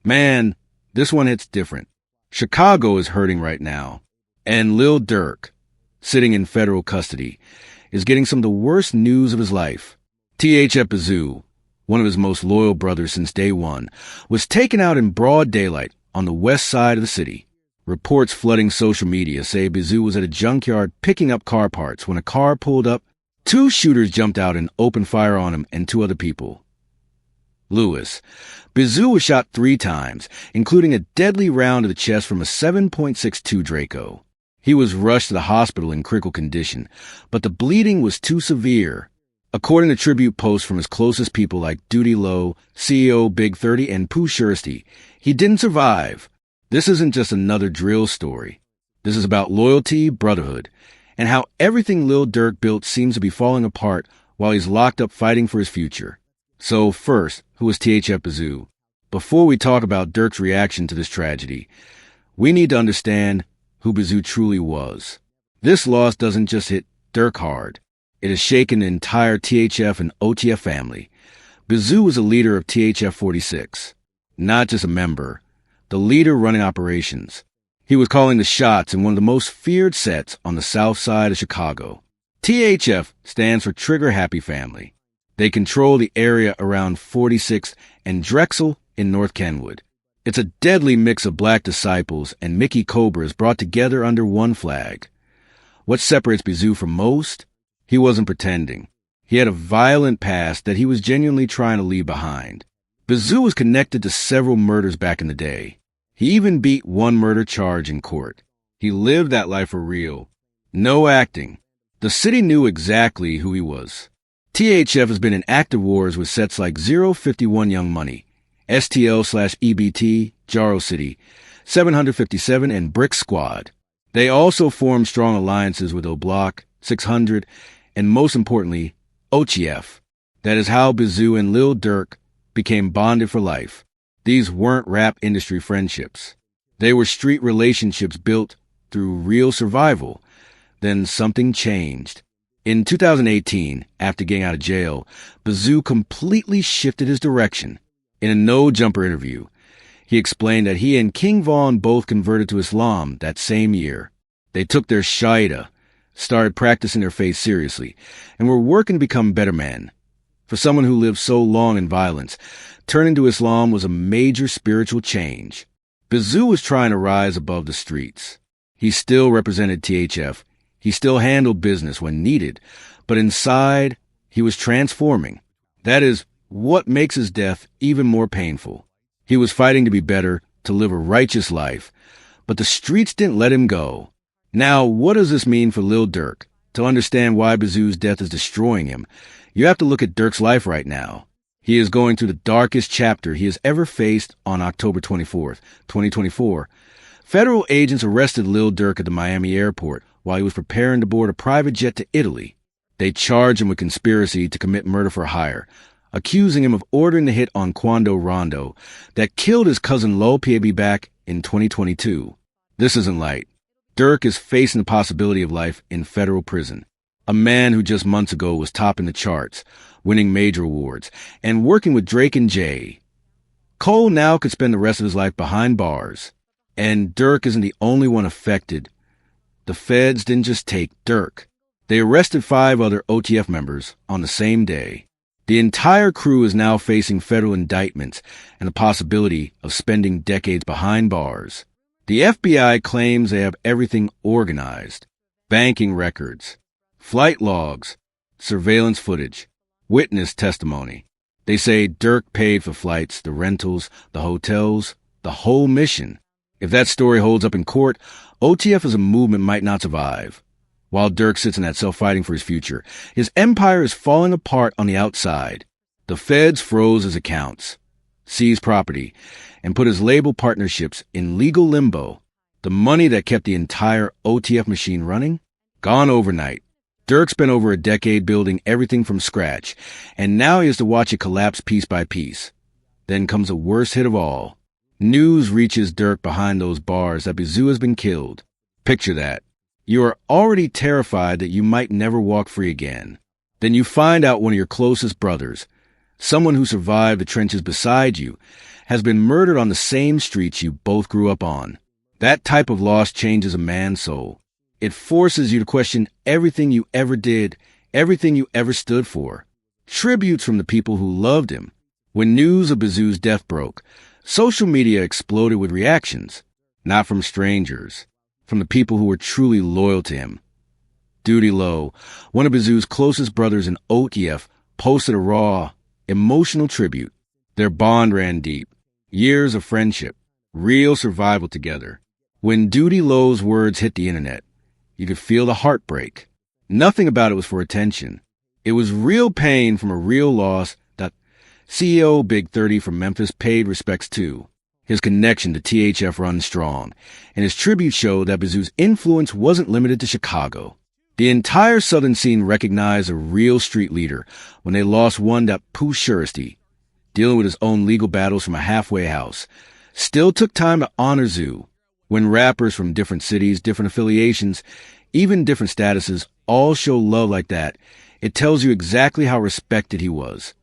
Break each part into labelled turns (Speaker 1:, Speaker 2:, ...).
Speaker 1: Man, this one hits different. Chicago is hurting right now, and Lil Durk, sitting in federal custody, is getting some of the worst news of his life. THF Bayzoo, one of his most loyal brothers since day one, was taken out in broad daylight on the west side of the city. Reports flooding social media say Bayzoo was at a junkyard picking up car parts when a car pulled up. Two shooters jumped out and opened fire on him and two other people. Lewis. Bayzoo was shot 3 times, including a deadly round to the chest from a 7.62 Draco. He was rushed to the hospital in critical condition, but the bleeding was too severe. According to tribute posts from his closest people like Duty Low, CEO Big 30, and Pooh Shiesty, he didn't survive. This isn't just another drill story. This is about loyalty, brotherhood, and how everything Lil Durk built seems to be falling apart while he's locked up fighting for his future. So first, who was THF Bayzoo? Before we talk about Durk's reaction to this tragedy, we need to understand who Bayzoo truly was. This loss doesn't just hit Durk hard. It has shaken the entire THF and OTF family. Bayzoo was a leader of THF 46, not just a member, the leader running operations. He was calling the shots in one of the most feared sets on the south side of Chicago. THF stands for Trigger Happy Family. They control the area around 46th and Drexel in North Kenwood. It's a deadly mix of black disciples and Mickey Cobras brought together under one flag. What separates Bayzoo from most? He wasn't pretending. He had a violent past that he was genuinely trying to leave behind. Bayzoo was connected to several murders back in the day. He even beat one murder charge in court. He lived that life for real. No acting. The city knew exactly who he was. THF has been in active wars with sets like 051 Young Money, STL/EBT, Jarro City, 757, and Brick Squad. They also formed strong alliances with O'Block, 600, and most importantly, OTF. That is how Bayzoo and Lil Durk became bonded for life. These weren't rap industry friendships. They were street relationships built through real survival. Then something changed. In 2018, after getting out of jail, Bayzoo completely shifted his direction. In a No Jumper interview, he explained that he and King Von both converted to Islam that same year. They took their Sharia, started practicing their faith seriously, and were working to become better men. For someone who lived so long in violence, turning to Islam was a major spiritual change. Bayzoo was trying to rise above the streets. He still represented THF. He still handled business when needed, but inside, he was transforming. That is what makes his death even more painful. He was fighting to be better, to live a righteous life, but the streets didn't let him go. Now, what does this mean for Lil Durk? To understand why Bayzoo's death is destroying him, you have to look at Durk's life right now. He is going through the darkest chapter he has ever faced. On October 24th, 2024. Federal agents arrested Lil Durk at the Miami airport while he was preparing to board a private jet to Italy. They charged him with conspiracy to commit murder for hire, accusing him of ordering the hit on Quando Rondo that killed his cousin Lil Piebi back in 2022. This isn't light. Durk is facing the possibility of life in federal prison. A man who just months ago was topping the charts, winning major awards, and working with Drake and Jay. Cole now could spend the rest of his life behind bars. And Durk isn't the only one affected. The feds didn't just take Durk. They arrested 5 other OTF members on the same day. The entire crew is now facing federal indictments and the possibility of spending decades behind bars. The FBI claims they have everything organized. Banking records, flight logs, surveillance footage, witness testimony. They say Durk paid for flights, the rentals, the hotels, the whole mission. If that story holds up in court, OTF as a movement might not survive. While Durk sits in that cell fighting for his future, his empire is falling apart on the outside. The feds froze his accounts, seized property, and put his label partnerships in legal limbo. The money that kept the entire OTF machine running? Gone overnight. Durk spent over a decade building everything from scratch, and now he has to watch it collapse piece by piece. Then comes the worst hit of all. News reaches Durk behind those bars that Bayzoo has been killed. Picture that. You are already terrified that you might never walk free again. Then you find out one of your closest brothers, someone who survived the trenches beside you, has been murdered on the same streets you both grew up on. That type of loss changes a man's soul. It forces you to question everything you ever did, everything you ever stood for. Tributes from the people who loved him. When news of Bayzoo's death broke, social media exploded with reactions, not from strangers, from the people who were truly loyal to him. Duty Low, one of Bayzoo's closest brothers in OTF, posted a raw, emotional tribute. Their bond ran deep. Years of friendship, real survival together. When Duty Low's words hit the internet, you could feel the heartbreak. Nothing about it was for attention. It was real pain from a real loss that CEO Big 30 from Memphis paid respects to. His connection to THF runs strong, and his tribute showed that Bayzoo's influence wasn't limited to Chicago. The entire southern scene recognized a real street leader when they lost one that Pooh Shuristy, dealing with his own legal battles from a halfway house, still took time to honor Zoo. When rappers from different cities, different affiliations, even different statuses all show love like that, it tells you exactly how respected he was.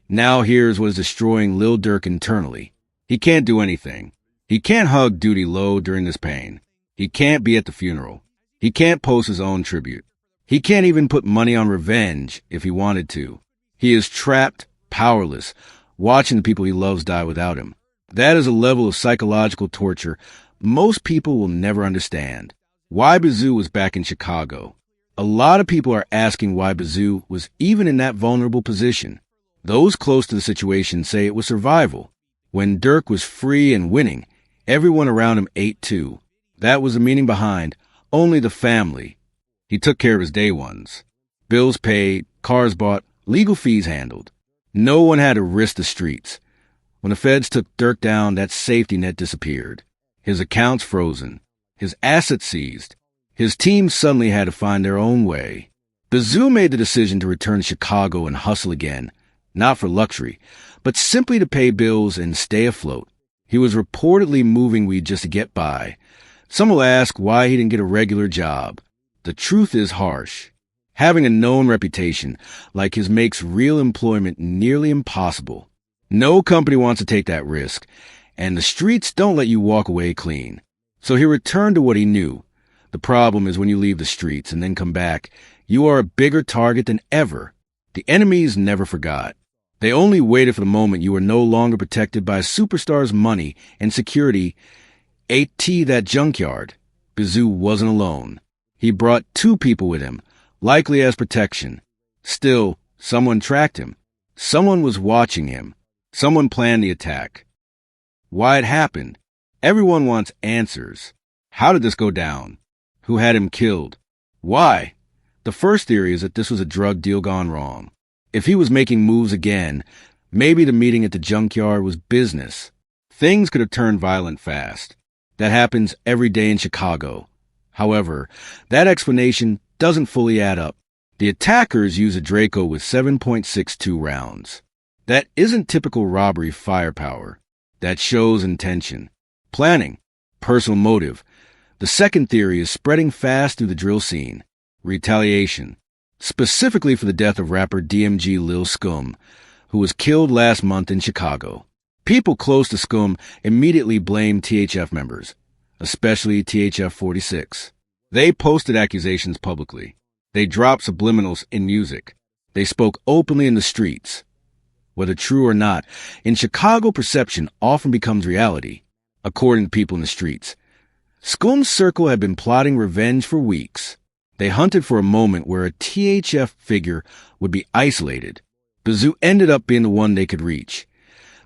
Speaker 1: Now here's what is destroying Lil Durk internally. He can't do anything. He can't hug Duty Low during this pain. He can't be at the funeral. He can't post his own tribute. He can't even put money on revenge if he wanted to. He is trapped, powerless, watching the people he loves die without him. That is a level of psychological torture most people will never understand. Why Bayzoo was back in Chicago. A lot of people are asking why Bayzoo was even in that vulnerable position. Those close to the situation say it was survival. When Durk was free and winning, everyone around him ate too. That was the meaning behind only the family. He took care of his day ones. Bills paid, cars bought, legal fees handled. No one had to risk the streets. When the feds took Durk down, that safety net disappeared. His accounts frozen. His assets seized. His team suddenly had to find their own way. Bayzoo made the decision to return to Chicago and hustle again, not for luxury, but simply to pay bills and stay afloat. He was reportedly moving weed just to get by. Some will ask why he didn't get a regular job. The truth is harsh. Having a known reputation like his makes real employment nearly impossible. No company wants to take that risk, and the streets don't let you walk away clean. So he returned to what he knew. The problem is when you leave the streets and then come back, you are a bigger target than ever. The enemies never forgot. They only waited for the moment you were no longer protected by a superstar's money and security. A.T. that junkyard. Bayzoo wasn't alone. He brought 2 people with him, likely as protection. Still, someone tracked him. Someone was watching him. Someone planned the attack. Why it happened? Everyone wants answers. How did this go down? Who had him killed? Why? The first theory is that this was a drug deal gone wrong. If he was making moves again, maybe the meeting at the junkyard was business. Things could have turned violent fast. That happens every day in Chicago. However, that explanation doesn't fully add up. The attackers use a Draco with 7.62 rounds. That isn't typical robbery firepower. That shows intention. Planning. Personal motive. The second theory is spreading fast through the drill scene. Retaliation. Specifically for the death of rapper DMG Lil Scum, who was killed last month in Chicago. People close to Scum immediately blamed THF members, especially THF 46. They posted accusations publicly. They dropped subliminals in music. They spoke openly in the streets. Whether true or not, in Chicago, perception often becomes reality, according to people in the streets. Scum's circle had been plotting revenge for weeks. They hunted for a moment where a THF figure would be isolated. Bayzoo ended up being the one they could reach.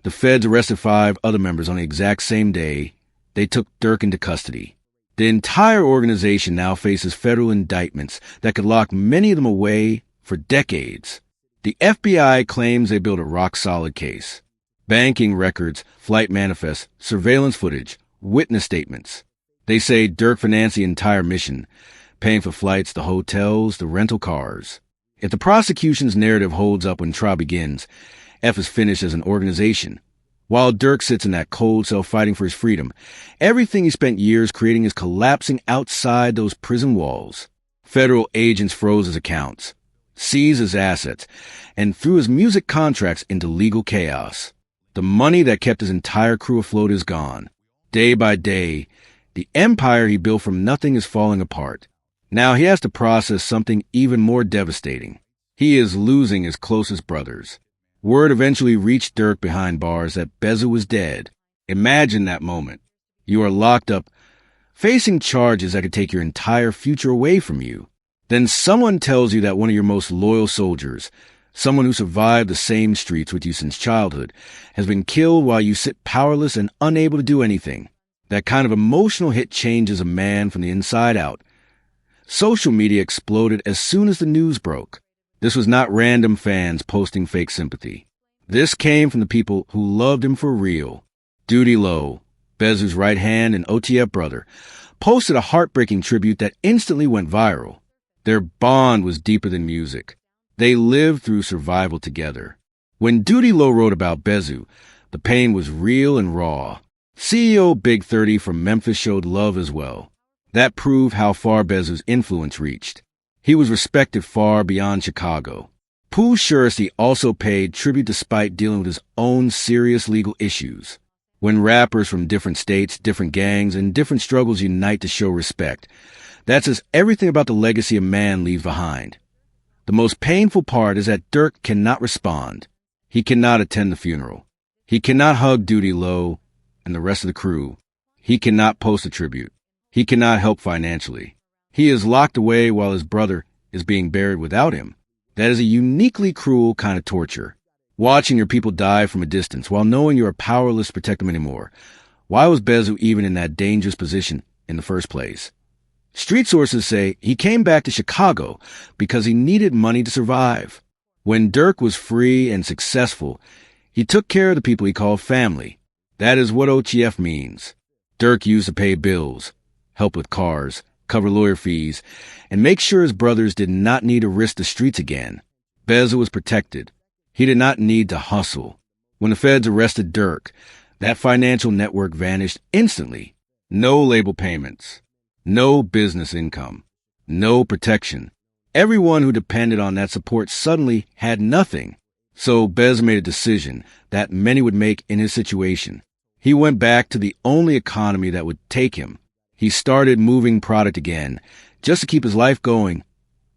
Speaker 1: The feds arrested 5 other members on the exact same day. They took Durk into custody. The entire organization now faces federal indictments that could lock many of them away for decades. The FBI claims they built a rock-solid case. Banking records, flight manifests, surveillance footage, witness statements. They say Durk financed the entire mission, paying for flights, the hotels, the rental cars. If the prosecution's narrative holds up when trial begins, F is finished as an organization. While Durk sits in that cold cell fighting for his freedom, everything he spent years creating is collapsing outside those prison walls. Federal agents froze his accounts, seized his assets, and threw his music contracts into legal chaos. The The money that kept his entire crew afloat is gone. Day by day, the empire he built from nothing is falling apart. Now he has to process something even more devastating. He is losing his closest brothers. Word eventually reached Durk behind bars that Bayzoo was dead. Imagine that moment. You are locked up, facing charges that could take your entire future away from you. Then someone tells you that one of your most loyal soldiers, someone who survived the same streets with you since childhood, has been killed while you sit powerless and unable to do anything. That kind of emotional hit changes a man from the inside out. Social media exploded as soon as the news broke. This was not random fans posting fake sympathy. This came from the people who loved him for real. Duty Low, Bayzoo's right hand and OTF brother, posted a heartbreaking tribute that instantly went viral. Their bond was deeper than music. They lived through survival together. When Duty Low wrote about Bayzoo, the pain was real and raw. CEO Big 30 from Memphis showed love as well. That proved how far Bayzoo's influence reached. He was respected far beyond Chicago. Pooh Shiesty also paid tribute despite dealing with his own serious legal issues. When rappers from different states, different gangs, and different struggles unite to show respect, that says everything about the legacy a man leaves behind. The most painful part is that Durk cannot respond. He cannot attend the funeral. He cannot hug Duty Low and the rest of the crew. He cannot post a tribute. He cannot help financially. He is locked away while his brother is being buried without him. That is a uniquely cruel kind of torture. Watching your people die from a distance while knowing you are powerless to protect them anymore. Why was Bayzoo even in that dangerous position in the first place? Street sources say he came back to Chicago because he needed money to survive. When Durk was free and successful, he took care of the people he called family. That is what OTF means. Durk used to pay bills, help with cars, cover lawyer fees, and make sure his brothers did not need to risk the streets again. Bayzoo was protected. He did not need to hustle. When the feds arrested Durk, that financial network vanished instantly. No label payments. No business income. No protection. Everyone who depended on that support suddenly had nothing. So Bayzoo made a decision that many would make in his situation. He went back to the only economy that would take him. He started moving product again, just to keep his life going.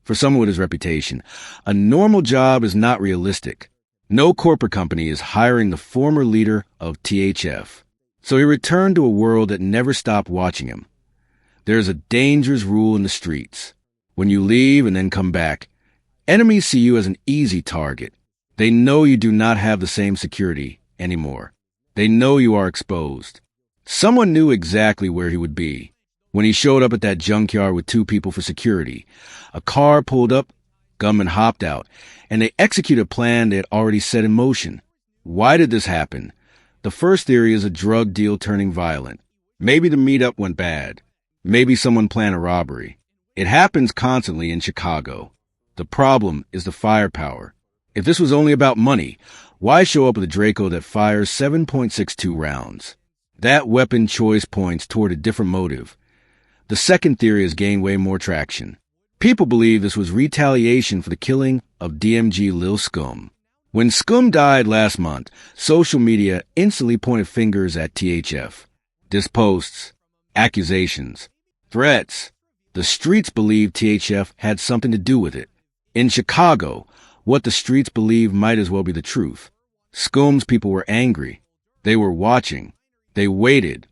Speaker 1: For someone with his reputation, a normal job is not realistic. No corporate company is hiring the former leader of THF. So he returned to a world that never stopped watching him. There is a dangerous rule in the streets. When you leave and then come back, enemies see you as an easy target. They know you do not have the same security anymore. They know you are exposed. Someone knew exactly where he would be. When he showed up at that junkyard with 2 people for security, a car pulled up, gunmen hopped out, and they executed a plan they had already set in motion. Why did this happen? The first theory is a drug deal turning violent. Maybe the meetup went bad. Maybe someone planned a robbery. It happens constantly in Chicago. The problem is the firepower. If this was only about money, why show up with a Draco that fires 7.62 rounds? That weapon choice points toward a different motive. The second theory has gained way more traction. People believe this was retaliation for the killing of DMG Lil Scum. When Scum died last month, social media instantly pointed fingers at THF. Disposts, accusations, threats. The streets believed THF had something to do with it. In Chicago, what the streets believe might as well be the truth. Scum's people were angry. They were watching. They waited.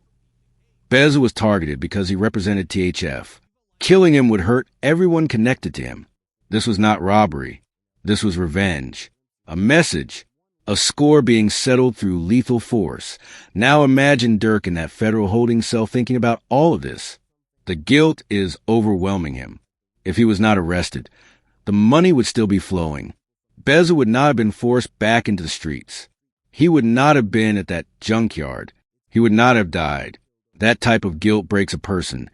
Speaker 1: Bayzoo was targeted because he represented THF. Killing him would hurt everyone connected to him. This was not robbery. This was revenge. A message. A score being settled through lethal force. Now imagine Durk in that federal holding cell thinking about all of this. The guilt is overwhelming him. If he was not arrested, the money would still be flowing. Bayzoo would not have been forced back into the streets. He would not have been at that junkyard. He would not have died. That type of guilt breaks a person.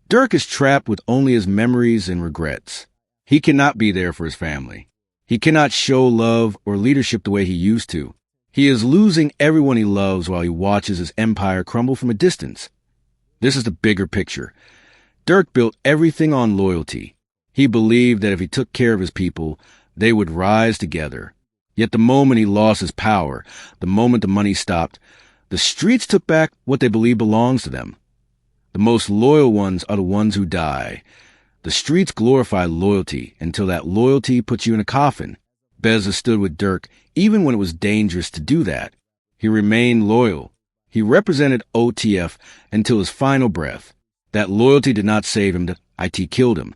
Speaker 1: Durk is trapped with only his memories and regrets. He cannot be there for his family. He cannot show love or leadership the way he used to. He is losing everyone he loves while he watches his empire crumble from a distance. This is the bigger picture. Durk built everything on loyalty. He believed that if he took care of his people, they would rise together. Yet the moment he lost his power, the moment the money stopped, the streets took back what they believe belongs to them. The most loyal ones are the ones who die. The streets glorify loyalty until that loyalty puts you in a coffin. Bayzoo stood with Durk even when it was dangerous to do that. He remained loyal. He represented OTF until his final breath. That loyalty did not save him. IT killed him.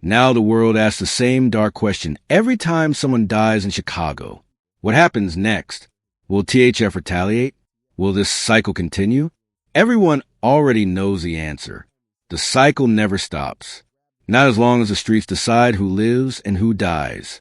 Speaker 1: Now the world asks the same dark question every time someone dies in Chicago. What happens next? Will THF retaliate? Will this cycle continue? Everyone already knows the answer. The cycle never stops. Not as long as the streets decide who lives and who dies.